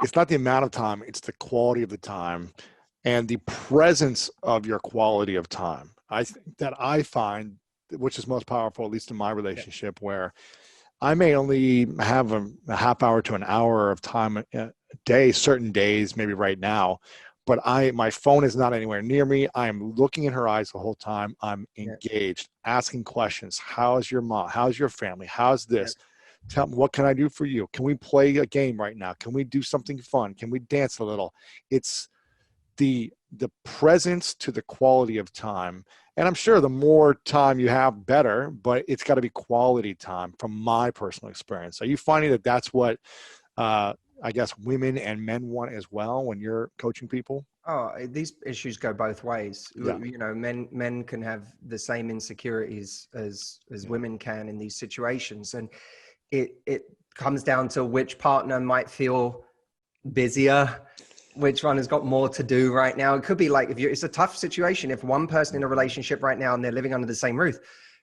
it's not the amount of time, it's the quality of the time and the presence of your quality of time. I think that I find, which is most powerful, at least in my relationship, where I may only have a half hour to an hour of time a day, certain days, maybe right now, but my phone is not anywhere near me. I am looking in her eyes the whole time. I'm engaged, asking questions. How's your mom? How's your family? How's this? Tell me, what can I do for you? Can we play a game right now? Can we do something fun? Can we dance a little? It's the presence to the quality of time. And I'm sure the more time you have, better, but it's got to be quality time from my personal experience. Are you finding that that's what, I guess, women and men want as well when you're coaching people? Oh, these issues go both ways. Yeah. You know, men can have the same insecurities as women can in these situations. And it comes down to which partner might feel busier, which one has got more to do right now. It could be like, it's a tough situation. If one person in a relationship right now and they're living under the same roof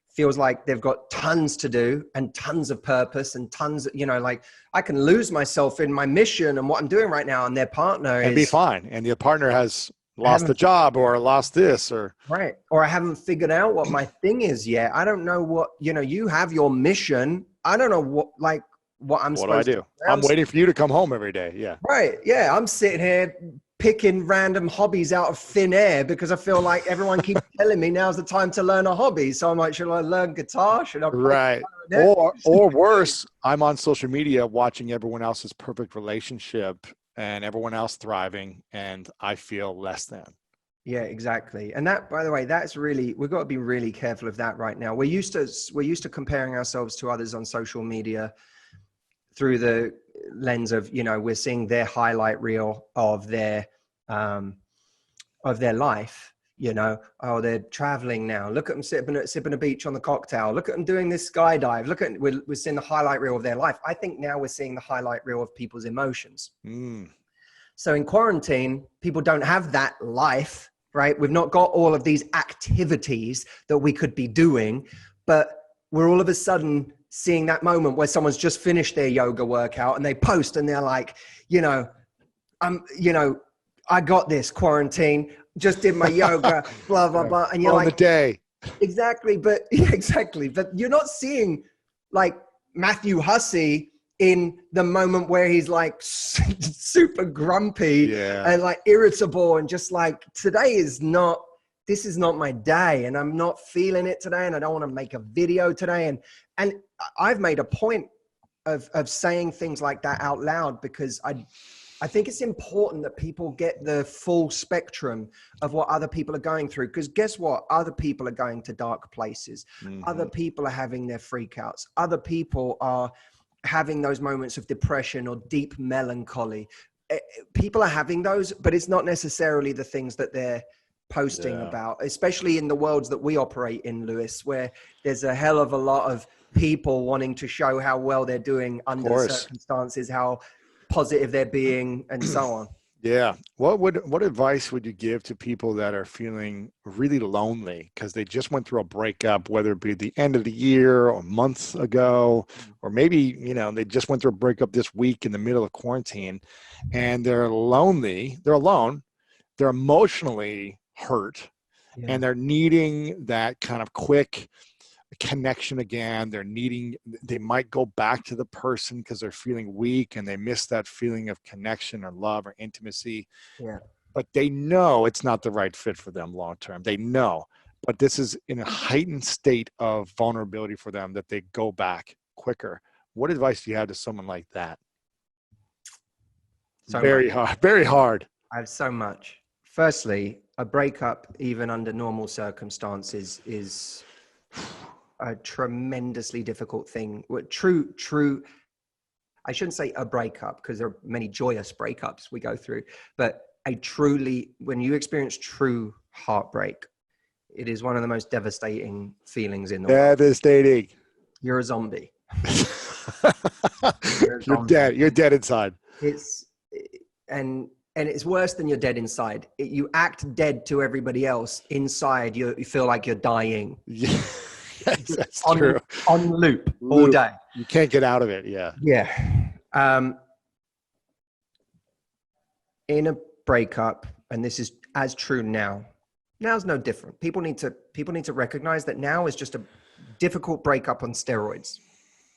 feels like they've got tons to do and tons of purpose and tons, you know, like I can lose myself in my mission and what I'm doing right now. And their partner and be fine. And the partner has lost the job or lost this or. Right. Or I haven't figured out what my thing is yet. I don't know what, you know, you have your mission. I don't know what I'm supposed to do. I'm waiting for you to come home every day. Yeah. Right. Yeah. I'm sitting here picking random hobbies out of thin air because I feel like everyone keeps telling me now's the time to learn a hobby. So I'm like, should I learn guitar? Should I play right. Or worse, I'm on social media watching everyone else's perfect relationship and everyone else thriving, and I feel less than. Yeah, exactly. And that, by the way, that's really, we've got to be really careful of that right now. We're used to comparing ourselves to others on social media through the lens of, you know, we're seeing their highlight reel of their life, you know, oh, they're traveling now. Look at them sipping a beach on the cocktail. Look at them doing this skydive. Look at, we're seeing the highlight reel of their life. I think now we're seeing the highlight reel of people's emotions. So in quarantine, people don't have that life, right? We've not got all of these activities that we could be doing, but we're all of a sudden seeing that moment where someone's just finished their yoga workout and they post and they're like, I got this quarantine, just did my yoga, blah, blah, blah. And you're on the day. Exactly. But exactly. But you're not seeing like Matthew Hussey in the moment where he's like super grumpy and like irritable and just like, this is not my day and I'm not feeling it today and I don't want to make a video today. And I've made a point of saying things like that out loud because I think it's important that people get the full spectrum of what other people are going through. Because guess what? Other people are going to dark places. Other people are having their freakouts. Other people are having those moments of depression or deep melancholy. People are having those, but it's not necessarily the things that they're posting about, especially in the worlds that we operate in, Lewis, where there's a hell of a lot of people wanting to show how well they're doing under circumstances, how positive they're being, and so on. Yeah. What advice would you give to people that are feeling really lonely because they just went through a breakup, whether it be the end of the year or months ago, or maybe, you know, they just went through a breakup this week in the middle of quarantine and they're lonely, they're alone, they're emotionally hurt, and they're needing that kind of quick connection again. They might go back to the person because they're feeling weak and they miss that feeling of connection or love or intimacy. But they know it's not the right fit for them long term. They know, but this is in a heightened state of vulnerability for them that they go back quicker. What advice do you have to someone like that? Very hard. I have so much. Firstly, a breakup, even under normal circumstances, is a tremendously difficult thing. True. I shouldn't say a breakup because there are many joyous breakups we go through, but when you experience true heartbreak, it is one of the most devastating feelings in the world. Devastating. You're a zombie. You're dead. You're dead inside. And it's worse than you're dead inside. You act dead to everybody else. Inside, you feel like you're dying. Yeah. That's true. On loop all day. You can't get out of it. Yeah. Yeah. in a breakup, and this is as true now. Now's no different. People need to recognize that now is just a difficult breakup on steroids,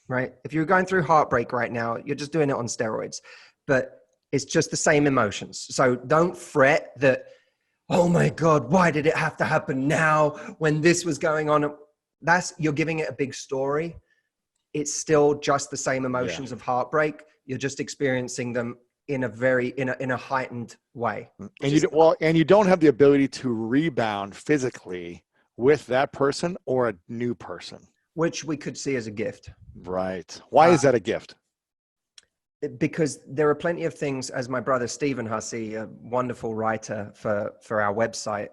right? If you're going through heartbreak right now, you're just doing it on steroids, but it's just the same emotions. So don't fret that, oh my God, why did it have to happen now when this was going on? You're giving it a big story. It's still just the same emotions of heartbreak. You're just experiencing them in a heightened way. And you don't have the ability to rebound physically with that person or a new person, which we could see as a gift. Right. Why is that a gift? Because there are plenty of things, as my brother Stephen Hussey, a wonderful writer for our website,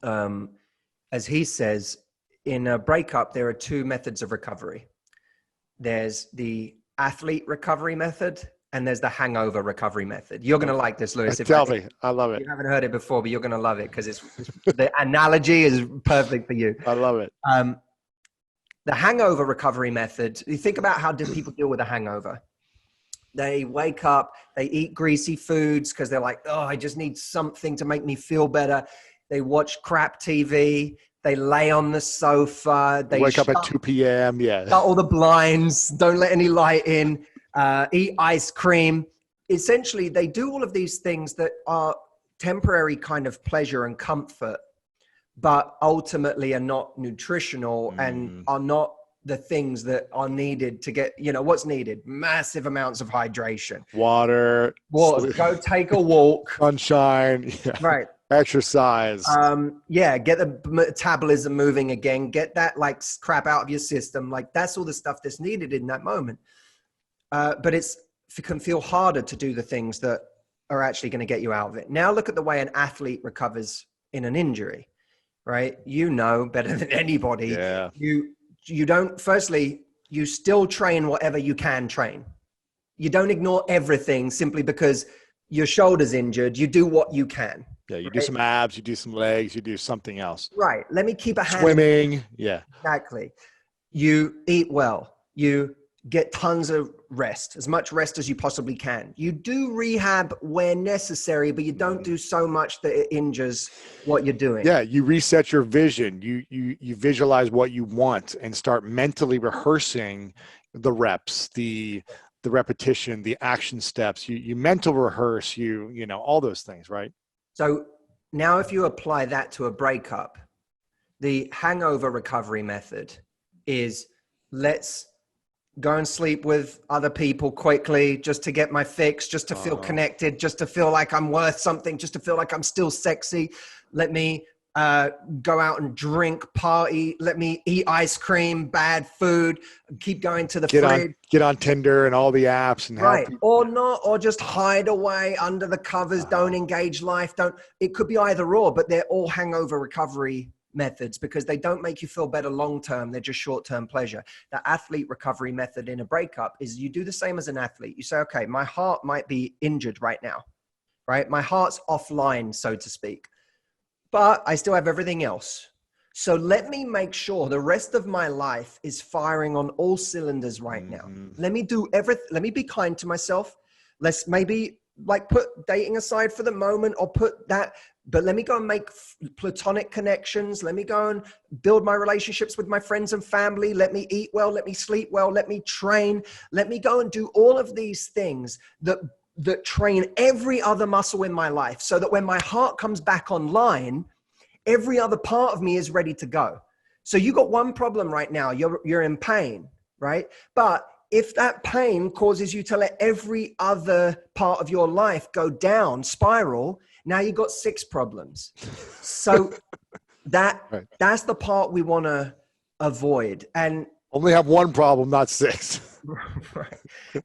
as he says, in a breakup, there are two methods of recovery. There's the athlete recovery method, and there's the hangover recovery method. You're going to like this, Lewis. Tell me. I love it. You haven't heard it before, but you're going to love it because the analogy is perfect for you. I love it. The hangover recovery method, you think about how do people deal with a hangover? They wake up, they eat greasy foods because they're like, oh, I just need something to make me feel better. They watch crap TV. They lay on the sofa. They wake up at 2 p.m. Yeah. Shut all the blinds. Don't let any light in. Eat ice cream. Essentially, they do all of these things that are temporary kind of pleasure and comfort, but ultimately are not nutritional and are not the things that are needed to get, what's needed? Massive amounts of hydration. Water. Go take a walk. Sunshine. Yeah. Right. Exercise. Get the metabolism moving again. Get that like crap out of your system. Like that's all the stuff that's needed in that moment. But it can feel harder to do the things that are actually going to get you out of it. Now look at the way an athlete recovers in an injury, right? You know better than anybody. Yeah. You don't, firstly, you still train whatever you can train. You don't ignore everything simply because your shoulder's injured. You do what you can. Yeah, you do some abs, you do some legs, you do something else. Right. Let me keep a hand. Swimming. Yeah. Exactly. You eat well. You get tons of rest, as much rest as you possibly can. You do rehab where necessary, but you don't do so much that it injures what you're doing. Yeah, you reset your vision. You visualize what you want and start mentally rehearsing the reps, the repetition, the action steps. You mental rehearse, all those things, right? So now if you apply that to a breakup, the hangover recovery method is let's go and sleep with other people quickly just to get my fix, just to feel connected, just to feel like I'm worth something, just to feel like I'm still sexy. Let me go out and drink, party. Let me eat ice cream, bad food, keep going to the fridge. Get on Tinder and all the apps. And right. Or not, or just hide away under the covers. Don't engage life. It could be either or, but they're all hangover recovery methods because they don't make you feel better long-term. They're just short-term pleasure. The athlete recovery method in a breakup is you do the same as an athlete. You say, okay, my heart might be injured right now, right? My heart's offline, so to speak, but I still have everything else. So let me make sure the rest of my life is firing on all cylinders right now. Let me do everything. Let me be kind to myself. Let's maybe like put dating aside for the moment or put that, but let me go and make platonic connections. Let me go and build my relationships with my friends and family. Let me eat well. Let me sleep well. Let me train. Let me go and do all of these things that train every other muscle in my life so that when my heart comes back online, every other part of me is ready to go. So you got one problem right now. You're in pain, right? But if that pain causes you to let every other part of your life go down, spiral, now you got 6 problems. So that's the part we want to avoid. And only have one problem, not 6. Right.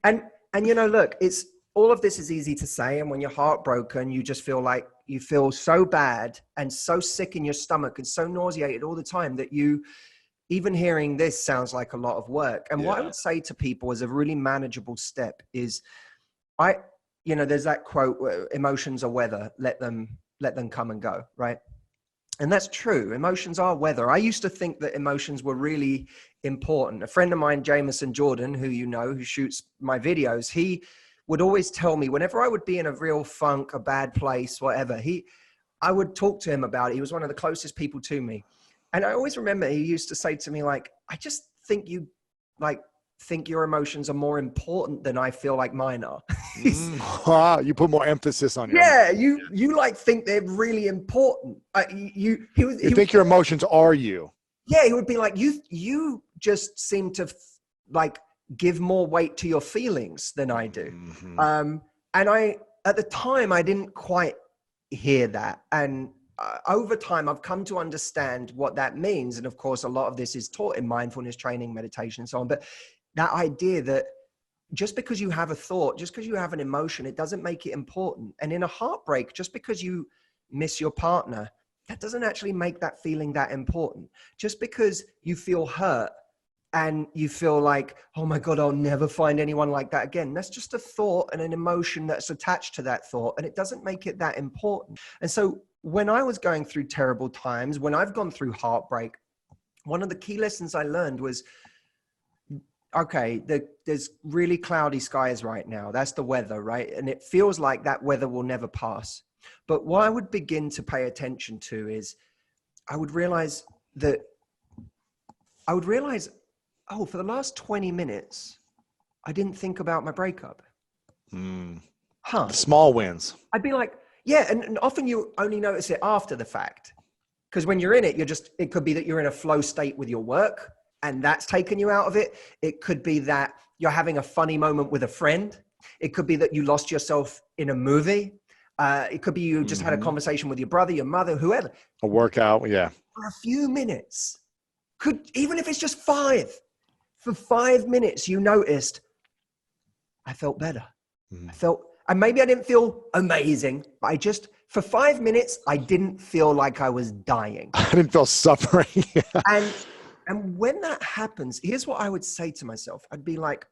And look, it's all of this is easy to say. And when you're heartbroken, you just feel like you feel so bad and so sick in your stomach and so nauseated all the time that even hearing this sounds like a lot of work. And what I would say to people as a really manageable step is there's that quote, emotions are weather, let them come and go. Right. And that's true. Emotions are weather. I used to think that emotions were really important. A friend of mine, Jameson Jordan, who who shoots my videos, he would always tell me whenever I would be in a real funk, a bad place, whatever, I would talk to him about it. He was one of the closest people to me. And I always remember he used to say to me, like, I just think you think your emotions are more important than I feel like mine are. You put more emphasis on your emotions. You like think they're really important. You think your emotions are you. Yeah, he would be like, you just seem to like give more weight to your feelings than I do. And at the time, I didn't quite hear that. And over time, I've come to understand what that means. And of course, a lot of this is taught in mindfulness training, meditation, and so on. But that idea that just because you have a thought, just because you have an emotion, it doesn't make it important. And in a heartbreak, just because you miss your partner, that doesn't actually make that feeling that important. Just because you feel hurt and you feel like, oh my God, I'll never find anyone like that again. That's just a thought and an emotion that's attached to that thought. And it doesn't make it that important. And so when I was going through terrible times, when I've gone through heartbreak, one of the key lessons I learned was, okay, there's really cloudy skies right now. That's the weather, right? And it feels like that weather will never pass. But what I would begin to pay attention to is I would realize, oh, for the last 20 minutes, I didn't think about my breakup. The small wins. I'd be like, yeah. And often you only notice it after the fact. Because when you're in it, it could be that you're in a flow state with your work and that's taken you out of it. It could be that you're having a funny moment with a friend. It could be that you lost yourself in a movie. It could be you just had a conversation with your brother, your mother, whoever. A workout, yeah. For a few minutes, even if it's just 5, for 5 minutes, you noticed, I felt better. And maybe I didn't feel amazing, but for 5 minutes, I didn't feel like I was dying. I didn't feel suffering. And when that happens, here's what I would say to myself. I'd be like,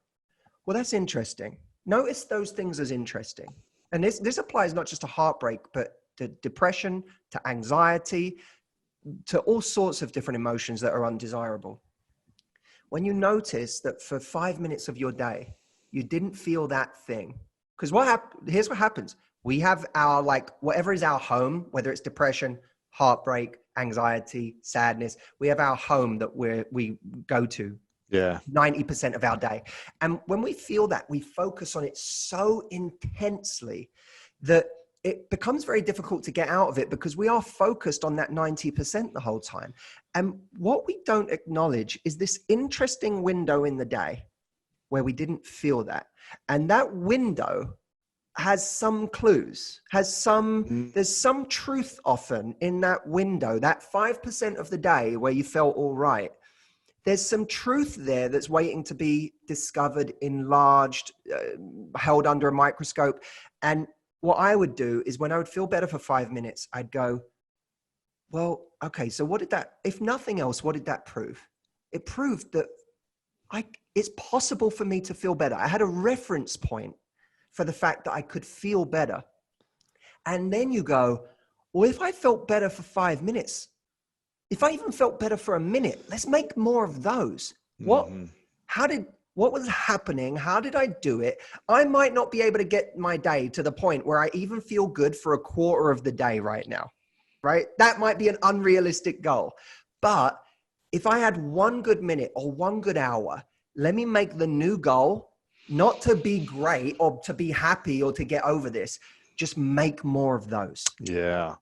well, that's interesting. Notice those things as interesting. And this applies not just to heartbreak, but to depression, to anxiety, to all sorts of different emotions that are undesirable. When you notice that for 5 minutes of your day, you didn't feel that thing. Because here's what happens. We have our, whatever is our home, whether it's depression, heartbreak, anxiety, sadness, we have our home that we go to 90% of our day. And when we feel that, we focus on it so intensely that it becomes very difficult to get out of it because we are focused on that 90% the whole time. And what we don't acknowledge is this interesting window in the day where we didn't feel that. And that window has some clues, there's some truth often in that window, that 5% of the day where you felt all right. There's some truth there that's waiting to be discovered, enlarged, held under a microscope. And what I would do is when I would feel better for 5 minutes, I'd go, well, okay, so if nothing else, what did that prove? It proved that it's possible for me to feel better. I had a reference point for the fact that I could feel better. And then you go, well, if I felt better for 5 minutes, if I even felt better for a minute, let's make more of those. What was happening? How did I do it? I might not be able to get my day to the point where I even feel good for a quarter of the day right now, right? That might be an unrealistic goal. But if I had 1 good minute or 1 good hour, let me make the new goal, not to be great or to be happy or to get over this, just make more of those. Yeah.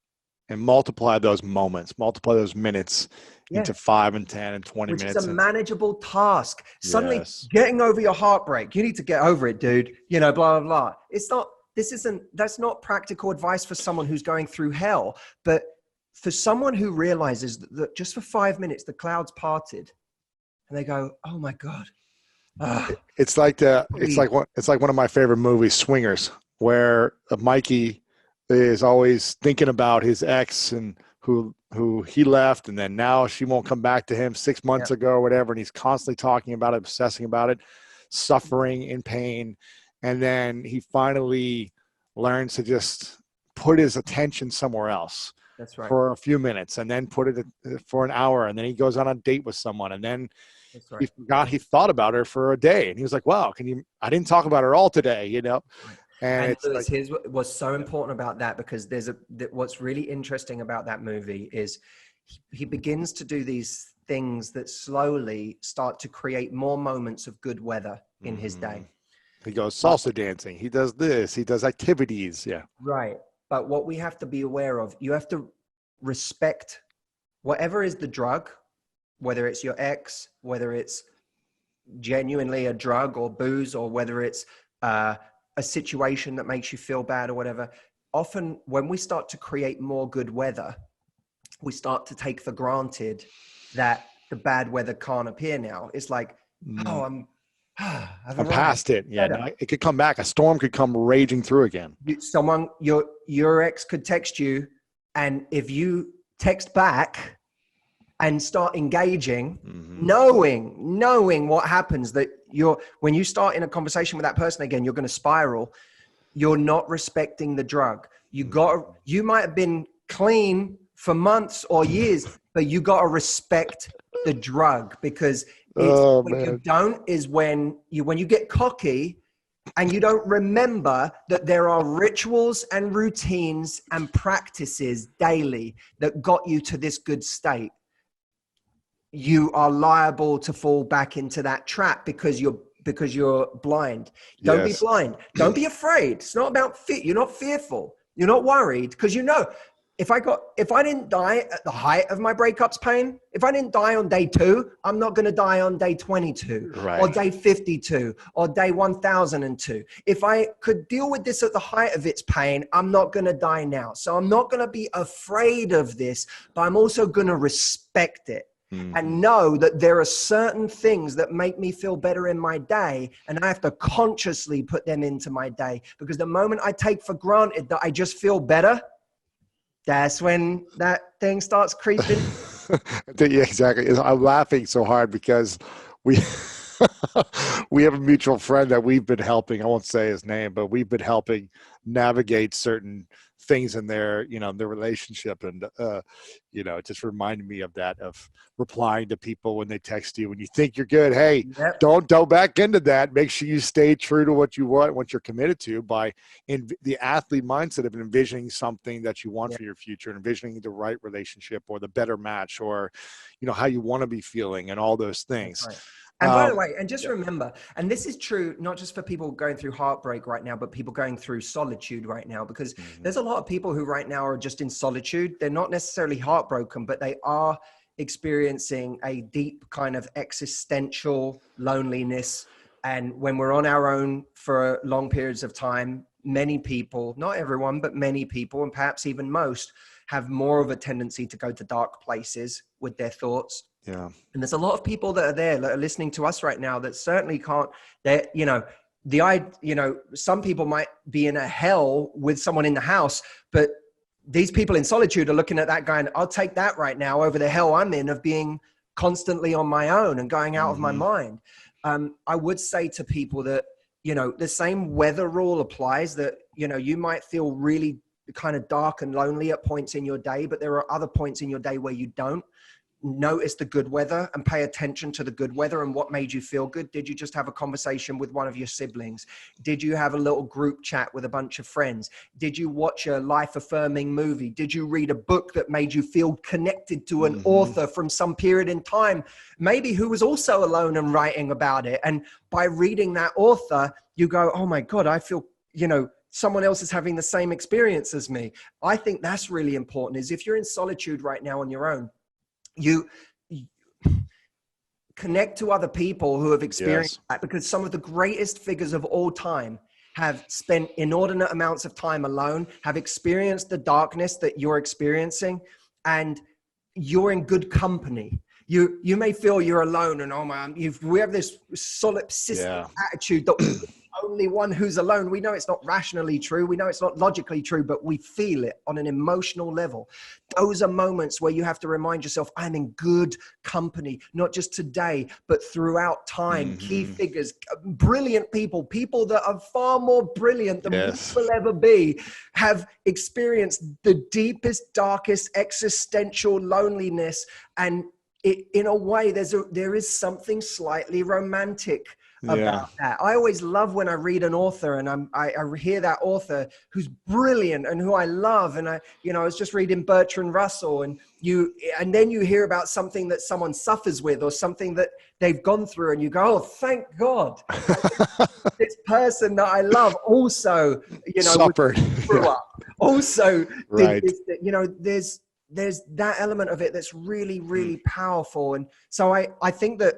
And multiply those moments, multiply those minutes into 5 and 10 and 20 minutes. Which is a manageable task. Suddenly getting over your heartbreak, you need to get over it, dude. Blah, blah, blah. That's not practical advice for someone who's going through hell. But for someone who realizes that just for 5 minutes, the clouds parted and they go, oh my God. It's like one of my favorite movies, Swingers, where Mikey is always thinking about his ex and who he left, and then now she won't come back to him 6 months ago or whatever, and he's constantly talking about it, obsessing about it, suffering in pain, and then he finally learns to just put his attention somewhere else. That's right. For a few minutes, and then put it for an hour, and then he goes on a date with someone, and then That's right. He forgot he thought about her for a day. And he was like, wow, I didn't talk about her all today, you know? Right. And And it's Lewis, like, here's what's so important about that, because what's really interesting about that movie is he begins to do these things that slowly start to create more moments of good weather in his day. He goes salsa dancing. He does this. He does activities. Yeah. Right. But what we have to be aware of, you have to respect whatever is the drug, whether it's your ex, whether it's genuinely a drug or booze, or whether it's a situation that makes you feel bad or whatever. Often when we start to create more good weather, we start to take for granted that the bad weather can't appear now. It's like, oh, I've I'm arrived. past it. Yeah. No, it could come back. A storm could come raging through again. Your ex could text you, and if you text back and start engaging, knowing what happens, that when you start in a conversation with that person again, you're going to spiral. You're not respecting the drug. You might have been clean for months or years, but you got to respect the drug, because you don't is when you get cocky and you don't remember that there are rituals and routines and practices daily that got you to this good state. You are liable to fall back into that trap because you're blind. Don't be blind. Don't be afraid. It's not about fear. You're not fearful. You're not worried, because if I didn't die at the height of my breakup's pain, if I didn't die on day 2, I'm not going to die on day 22 or day 52 or day 1002. If I could deal with this at the height of its pain, I'm not going to die now. So I'm not going to be afraid of this, but I'm also going to respect it. And know that there are certain things that make me feel better in my day, and I have to consciously put them into my day, because the moment I take for granted that I just feel better, that's when that thing starts creeping. Yeah, exactly. I'm laughing so hard because we we have a mutual friend that we've been helping. I won't say his name, but we've been helping navigate certain things in their relationship. And, it just reminded me of that, of replying to people when they text you, when you think you're good. Hey, don't go back into that. Make sure you stay true to what you want, what you're committed to, by the athlete mindset of envisioning something that you want for your future, envisioning the right relationship or the better match, or, how you want to be feeling, and all those things. Right. And by the way, and just remember, and this is true, not just for people going through heartbreak right now, but people going through solitude right now, because there's a lot of people who right now are just in solitude. They're not necessarily heartbroken, but they are experiencing a deep kind of existential loneliness. And when we're on our own for long periods of time, many people, not everyone, but many people, and perhaps even most, have more of a tendency to go to dark places with their thoughts. Yeah. And there's a lot of people that are there that are listening to us right now that certainly can't, some people might be in a hell with someone in the house, but these people in solitude are looking at that going, I'll take that right now over the hell I'm in of being constantly on my own and going out of my mind. I would say to people that, the same weather rule applies, that, you might feel really kind of dark and lonely at points in your day, but there are other points in your day where you don't. Notice the good weather and pay attention to the good weather and what made you feel good. Did you just have a conversation with one of your siblings? Did you have a little group chat with a bunch of friends? Did you watch a life-affirming movie? Did you read a book that made you feel connected to an author from some period in time, maybe who was also alone and writing about it? And by reading that author, you go, oh my God, I feel, someone else is having the same experience as me. I think that's really important, is if you're in solitude right now on your own, you connect to other people who have experienced that, because some of the greatest figures of all time have spent inordinate amounts of time alone, have experienced the darkness that you're experiencing, and you're in good company. You may feel you're alone, and we have this solipsistic attitude that we're the only one who's alone. We know it's not rationally true. We know it's not logically true, but we feel it on an emotional level. Those are moments where you have to remind yourself, I'm in good company, not just today, but throughout time. Key figures, brilliant people that are far more brilliant than we will ever be, have experienced the deepest, darkest existential loneliness, and in a way, there is something slightly romantic about that. I always love when I read an author and I hear that author who's brilliant and who I love. And I was just reading Bertrand Russell, and then you hear about something that someone suffers with or something that they've gone through, and you go, oh, thank God. This person that I love also, suffered, grew up, also right. did this, there's that element of it that's really, really powerful. And so I think that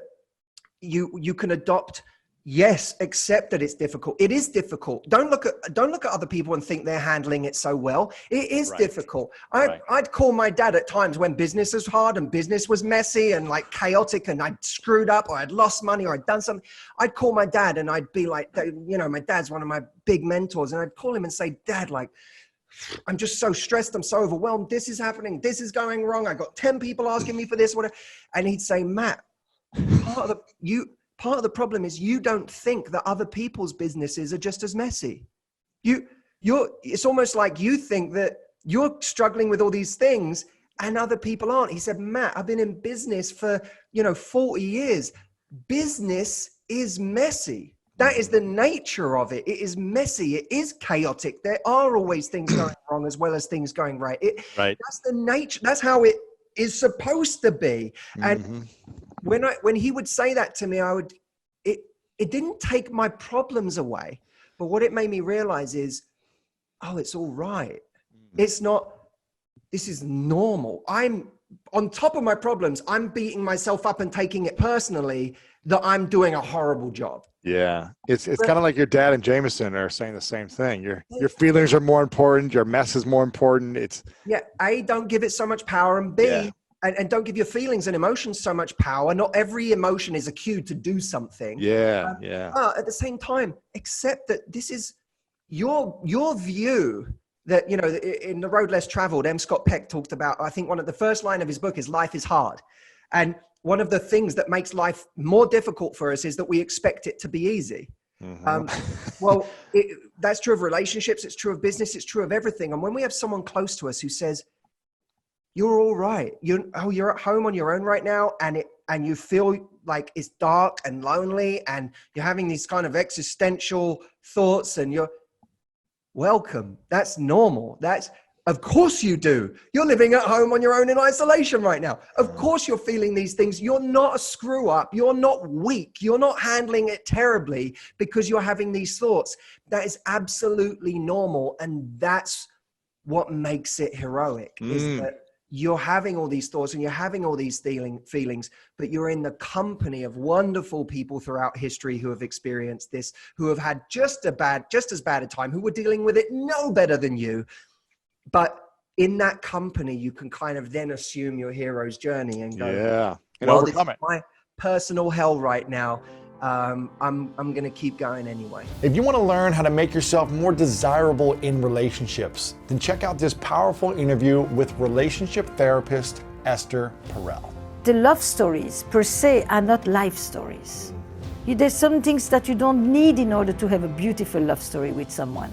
you can adopt, yes, accept that it's difficult. It is difficult. Don't look at other people and think they're handling it so well. It is difficult. I'd call my dad at times when business was hard and business was messy and like chaotic, and I'd screwed up or I'd lost money or I'd done something. I'd call my dad and I'd be like, my dad's one of my big mentors, and I'd call him and say, Dad, like, I'm just so stressed. I'm so overwhelmed. This is happening. This is going wrong. I got 10 people asking me for this, whatever. And he'd say, Matt, part of the problem is you don't think that other people's businesses are just as messy. It's almost like you think that you're struggling with all these things and other people aren't. He said, Matt, I've been in business for, 40 years. Business is messy. That is the nature of it. It is messy. It is chaotic. There are always things going wrong as well as things going right. That's the nature. That's how it is supposed to be. And when he would say that to me, it didn't take my problems away. But what it made me realize is, oh, it's all right. It's not, this is normal. I'm on top of my problems. I'm beating myself up and taking it personally that I'm doing a horrible job. Yeah. It's kind of like your dad and Jameson are saying the same thing. Your feelings are more important. Your mess is more important. A, don't give it so much power, and B, and don't give your feelings and emotions so much power. Not every emotion is a cue to do something. But at the same time, accept that this is your view. That, in The Road Less Traveled, M. Scott Peck talked about, I think one of the first line of his book is life is hard. And one of the things that makes life more difficult for us is that we expect it to be easy. Well, that's true of relationships. It's true of business. It's true of everything. And when we have someone close to us who says, you're all right. You're at home on your own right now. And you feel like it's dark and lonely and you're having these kind of existential thoughts, and you're welcome. That's normal. Of course you do. You're living at home on your own in isolation right now. Of course you're feeling these things. You're not a screw up. You're not weak. You're not handling it terribly because you're having these thoughts. That is absolutely normal. And that's what makes it heroic, is that you're having all these thoughts and you're having all these feelings, but you're in the company of wonderful people throughout history who have experienced this, who have had just as bad a time, who were dealing with it no better than you. But in that company, you can kind of then assume your hero's journey and go, and overcome it. My personal hell right now. I'm going to keep going anyway. If you want to learn how to make yourself more desirable in relationships, then check out this powerful interview with relationship therapist Esther Perel. The love stories per se are not life stories. There's some things that you don't need in order to have a beautiful love story with someone.